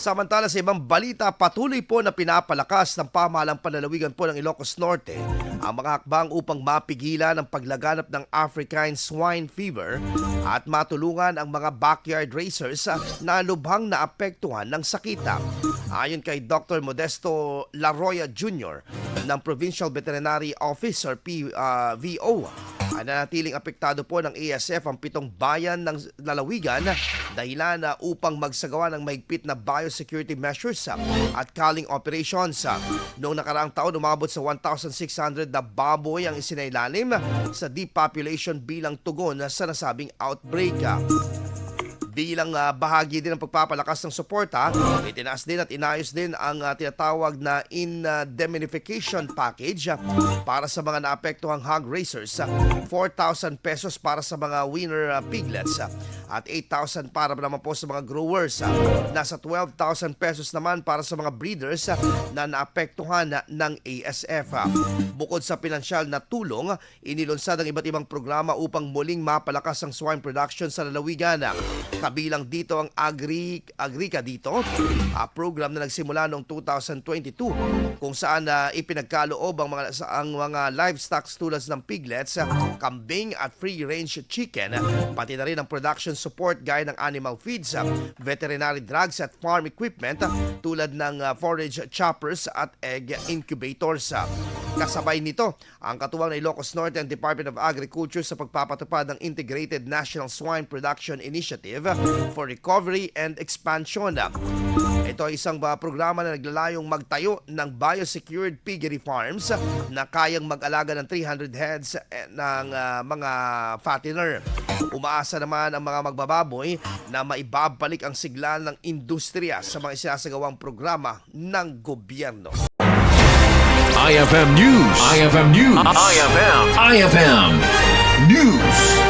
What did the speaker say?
Samantala sa ibang balita, patuloy po na pinapalakas ng pamahalang panlalawigan po ng Ilocos Norte ang mga hakbang upang mapigilan ang paglaganap ng African swine fever at matulungan ang mga backyard racers na lubhang naapektuhan ng sakita. Ayon kay Dr. Modesto Laroya Jr. ng Provincial Veterinary Office or PVO, nanatiling apektado po ng ASF ang 7 bayan ng lalawigan dahilan upang magsagawa ng mahigpit na biosecurity measures at culling operations. Noong nakaraang taon, umabot sa 1,600 na baboy ang isinailalim sa depopulation bilang tugon sa nasabing outbreak. Bilang bahagi din ng pagpapalakas ng suporta, itinaas din at inayos din ang tinatawag na indemnification package para sa mga naapektuhang hog racers, 4,000 pesos para sa mga winner piglets at 8,000 para naman po sa mga growers. Nasa 12,000 pesos naman para sa mga breeders na naapektuhan ng ASF. Bukod sa pinansyal na tulong, inilunsad ang iba't ibang programa upang muling mapalakas ang swine production sa lalawigan. Kabilang dito ang Agrica dito, program na nagsimula noong 2022 kung saan ipinagkaloob ang mga livestock tulad ng piglets, kambing at free-range chicken, pati na rin ang production support gaya ng animal feeds, veterinary drugs at farm equipment tulad ng forage choppers at egg incubators. Kasabay nito, ang katuwang ng Ilocos Norte and Department of Agriculture sa pagpapatupad ng Integrated National Swine Production Initiative for Recovery and Expansion. Ito ay isang programa na naglalayong magtayo ng biosecured piggery farms na kayang mag-alaga ng 300 heads ng mga fattener. Umaasa naman ang mga magbababoy na maibabalik ang sigla ng industriya sa mga isinasagawang programa ng gobyerno. IFM News. IFM News. IFM News.